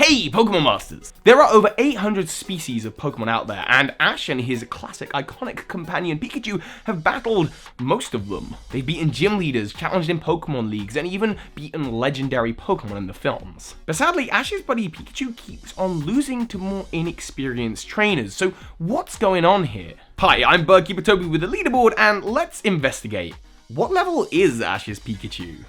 Hey Pokemon Masters! There are over 800 species of Pokemon out there, and Ash and his classic iconic companion Pikachu have battled most of them. They've beaten gym leaders, challenged in Pokemon leagues, and even beaten legendary Pokemon in the films. But sadly, Ash's buddy Pikachu keeps on losing to more inexperienced trainers, so what's going on here? Hi, I'm BirdKeeper Toby with the Leaderboard, and let's investigate. What level is Ash's Pikachu?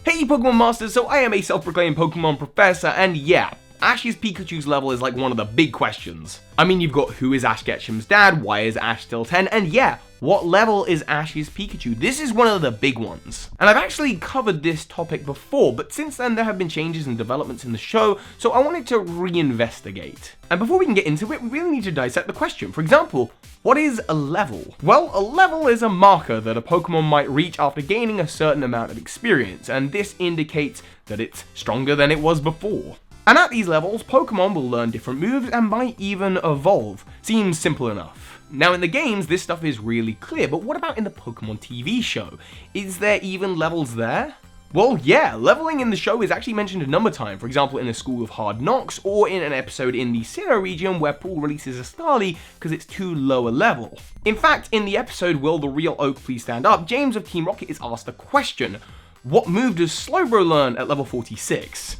Hey Pokemon Masters, so I am a self-proclaimed Pokemon professor, and yeah, Ash's Pikachu's level is like one of the big questions. I mean, you've got who is Ash Ketchum's dad, why is Ash still 10, and yeah, what level is Ash's Pikachu? This is one of the big ones. And I've actually covered this topic before, but since then there have been changes and developments in the show, so I wanted to reinvestigate. And before we can get into it, we really need to dissect the question. For example, what is a level? Well, a level is a marker that a Pokemon might reach after gaining a certain amount of experience, and this indicates that it's stronger than it was before. And at these levels, Pokemon will learn different moves and might even evolve. Seems simple enough. Now in the games, this stuff is really clear, but what about in the Pokemon TV show? Is there even levels there? Well, yeah, leveling in the show is actually mentioned a number of times, for example in the School of Hard Knocks, or in an episode in the Sinnoh region where Paul releases a Starly because it's too low a level. In fact, in the episode Will the Real Oak Please Stand Up, James of Team Rocket is asked a question: what move does Slowbro learn at level 46?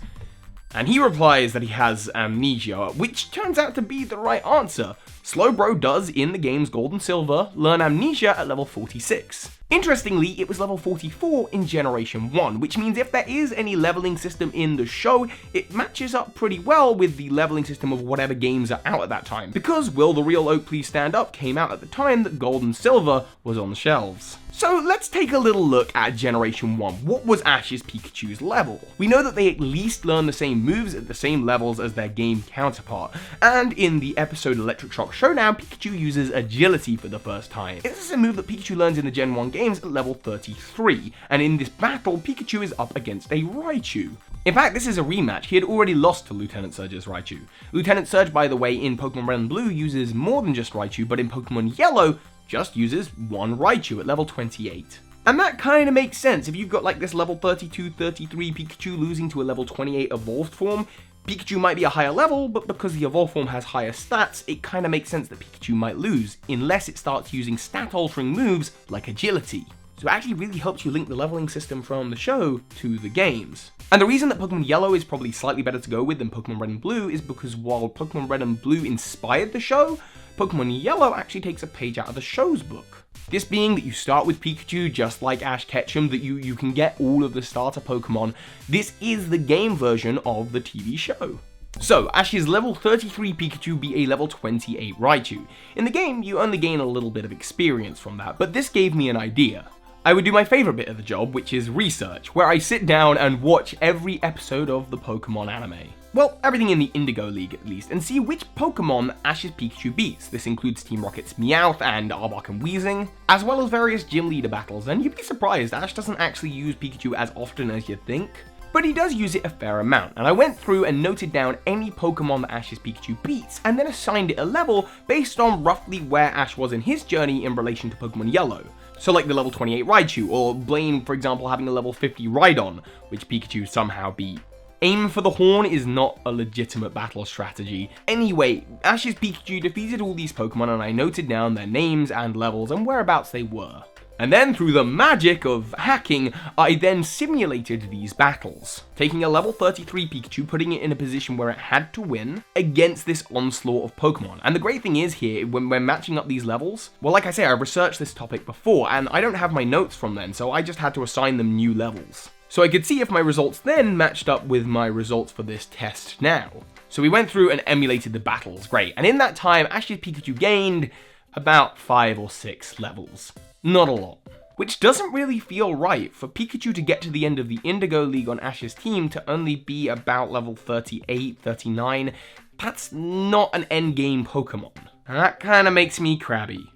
And he replies that he has amnesia, which turns out to be the right answer. Slowbro does, in the games Gold and Silver, learn amnesia at level 46. Interestingly, it was level 44 in Generation 1, which means if there is any leveling system in the show, it matches up pretty well with the leveling system of whatever games are out at that time, because Will the Real Oak Please Stand Up came out at the time that Gold and Silver was on the shelves. So let's take a little look at Generation 1. What was Ash's Pikachu's level? We know that they at least learn the same moves at the same levels as their game counterpart, and in the episode Electric Shock Showdown, Pikachu uses Agility for the first time. This is a move that Pikachu learns in the Gen 1 games at level 33, and in this battle, Pikachu is up against a Raichu. In fact, this is a rematch. He had already lost to Lieutenant Surge's Raichu. Lieutenant Surge, by the way, in Pokemon Red and Blue uses more than just Raichu, but in Pokemon Yellow, just uses one Raichu at level 28. And that kind of makes sense. If you've got like this level 32, 33 Pikachu losing to a level 28 evolved form, Pikachu might be a higher level, but because the evolved form has higher stats, it kind of makes sense that Pikachu might lose, unless it starts using stat-altering moves like Agility. So it actually really helps you link the leveling system from the show to the games. And the reason that Pokemon Yellow is probably slightly better to go with than Pokemon Red and Blue is because while Pokemon Red and Blue inspired the show, Pokemon Yellow actually takes a page out of the show's book. This being that you start with Pikachu just like Ash Ketchum, that you can get all of the starter Pokemon. This is the game version of the TV show. So, Ash's level 33 Pikachu beat a level 28 Raichu. In the game, you only gain a little bit of experience from that, but this gave me an idea. I would do my favourite bit of the job, which is research, where I sit down and watch every episode of the Pokemon anime. Well, everything in the Indigo League at least, and see which Pokemon Ash's Pikachu beats. This includes Team Rocket's Meowth and Arbok and Weezing, as well as various gym leader battles, and you'd be surprised, Ash doesn't actually use Pikachu as often as you'd think. But he does use it a fair amount, and I went through and noted down any Pokemon that Ash's Pikachu beats, and then assigned it a level based on roughly where Ash was in his journey in relation to Pokemon Yellow. So like the level 28 Raichu, or Blaine, for example, having a level 50 Rhydon, which Pikachu somehow beat. Aim for the horn is not a legitimate battle strategy. Anyway, Ash's Pikachu defeated all these Pokemon, and I noted down their names and levels and whereabouts they were. And then through the magic of hacking, I then simulated these battles, taking a level 33 Pikachu, putting it in a position where it had to win against this onslaught of Pokemon. And the great thing is here, when we're matching up these levels, well, like I say, I researched this topic before, and I don't have my notes from then, so I just had to assign them new levels. So I could see if my results then matched up with my results for this test now. So we went through and emulated the battles, great. And in that time, Ash's Pikachu gained about 5 or 6 levels. Not a lot. Which doesn't really feel right for Pikachu to get to the end of the Indigo League on Ash's team to only be about level 38, 39. That's not an endgame Pokemon. And that kinda makes me crabby.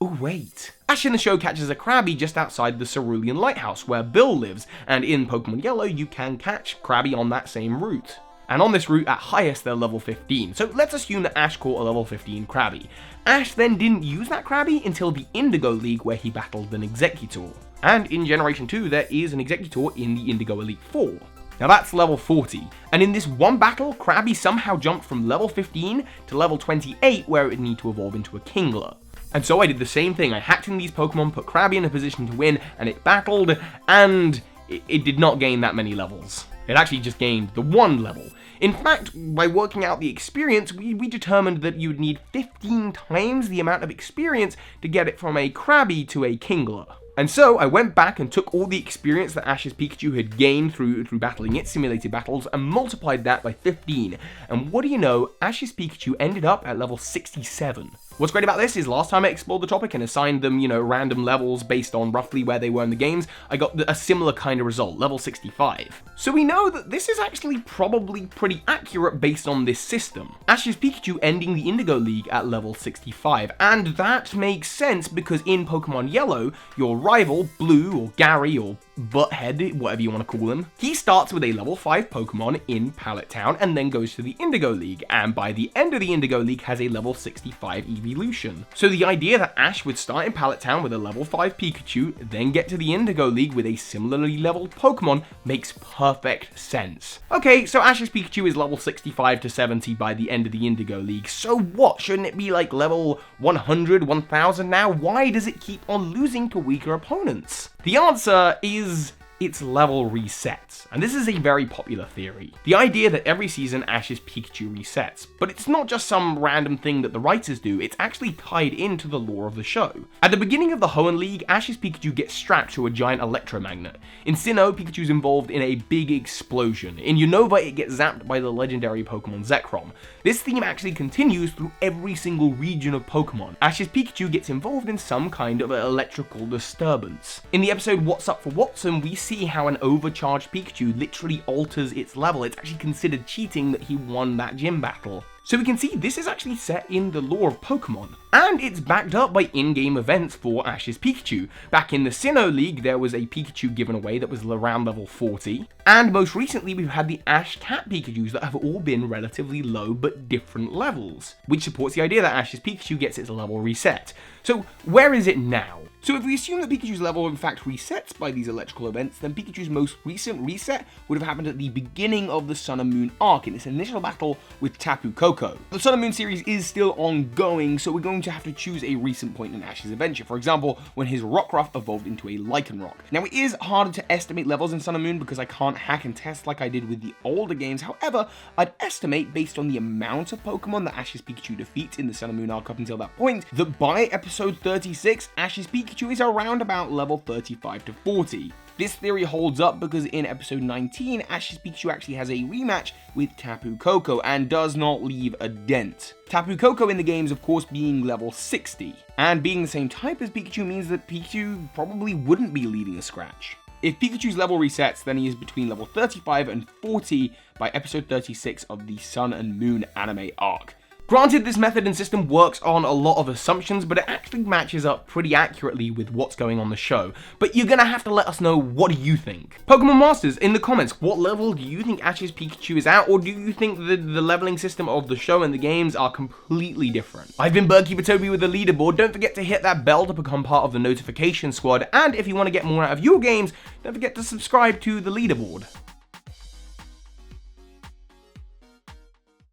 Oh wait. Ash in the show catches a Krabby just outside the Cerulean Lighthouse where Bill lives, and in Pokemon Yellow you can catch Krabby on that same route. And on this route at highest they're level 15, so let's assume that Ash caught a level 15 Krabby. Ash then didn't use that Krabby until the Indigo League where he battled an Executor. And in Generation 2, there is an Executor in the Indigo Elite 4. Now that's level 40, and in this one battle, Krabby somehow jumped from level 15 to level 28 where it would need to evolve into a Kingler. And so I did the same thing, I hacked in these Pokemon, put Krabby in a position to win, and it battled, and it did not gain that many levels. It actually just gained the 1 level. In fact, by working out the experience, we determined that you would need 15 times the amount of experience to get it from a Krabby to a Kingler. And so I went back and took all the experience that Ash's Pikachu had gained through battling its simulated battles and multiplied that by 15. And what do you know, Ash's Pikachu ended up at level 67. What's great about this is last time I explored the topic and assigned them, random levels based on roughly where they were in the games, I got a similar kind of result, level 65. So we know that this is actually probably pretty accurate based on this system. Ash's Pikachu ending the Indigo League at level 65, and that makes sense because in Pokemon Yellow, your rival, Blue or Gary or Butthead, whatever you want to call him, he starts with a level 5 Pokemon in Pallet Town and then goes to the Indigo League, and by the end of the Indigo League has a level 65 evolution. So the idea that Ash would start in Pallet Town with a level 5 Pikachu, then get to the Indigo League with a similarly leveled Pokemon makes perfect sense. Okay, so Ash's Pikachu is level 65 to 70 by the end of the Indigo League, so what? Shouldn't it be like level 100, 1000 now? Why does it keep on losing to weaker opponents? The answer is its level resets, and this is a very popular theory. The idea that every season Ash's Pikachu resets, but it's not just some random thing that the writers do, it's actually tied into the lore of the show. At the beginning of the Hoenn League, Ash's Pikachu gets strapped to a giant electromagnet. In Sinnoh, Pikachu's involved in a big explosion. In Unova, it gets zapped by the legendary Pokemon Zekrom. This theme actually continues through every single region of Pokemon. Ash's Pikachu gets involved in some kind of electrical disturbance. In the episode What's Up for Watson, we see how an overcharged Pikachu literally alters its level. It's actually considered cheating that he won that gym battle. So we can see this is actually set in the lore of Pokemon, and it's backed up by in-game events for Ash's Pikachu. Back in the Sinnoh League, there was a Pikachu given away that was around level 40, and most recently we've had the Ash Cat Pikachus that have all been relatively low but different levels, which supports the idea that Ash's Pikachu gets its level reset. So where is it now? So if we assume that Pikachu's level in fact resets by these electrical events, then Pikachu's most recent reset would have happened at the beginning of the Sun and Moon arc in its initial battle with Tapu Koko. The Sun and Moon series is still ongoing, so we're going to have to choose a recent point in Ash's adventure. For example, when his Rockruff evolved into a Lycanroc. Now it is harder to estimate levels in Sun and Moon because I can't hack and test like I did with the older games. However, I'd estimate based on the amount of Pokemon that Ash's Pikachu defeats in the Sun and Moon arc up until that point, that by episode 36, Ash's Pikachu is around about level 35 to 40. This theory holds up because in episode 19, Ash's Pikachu actually has a rematch with Tapu Koko and does not leave a dent. Tapu Koko in the games, of course, being level 60, and being the same type as Pikachu means that Pikachu probably wouldn't be leading a scratch. If Pikachu's level resets, then he is between level 35 and 40 by episode 36 of the Sun and Moon anime arc. Granted, this method and system works on a lot of assumptions, but it actually matches up pretty accurately with what's going on the show. But you're gonna have to let us know, what do you think? Pokemon Masters, in the comments, what level do you think Ash's Pikachu is at, or do you think the leveling system of the show and the games are completely different? I've been BirdKeeper Toby with the Leaderboard. Don't forget to hit that bell to become part of the notification squad, and if you want to get more out of your games, don't forget to subscribe to the Leaderboard.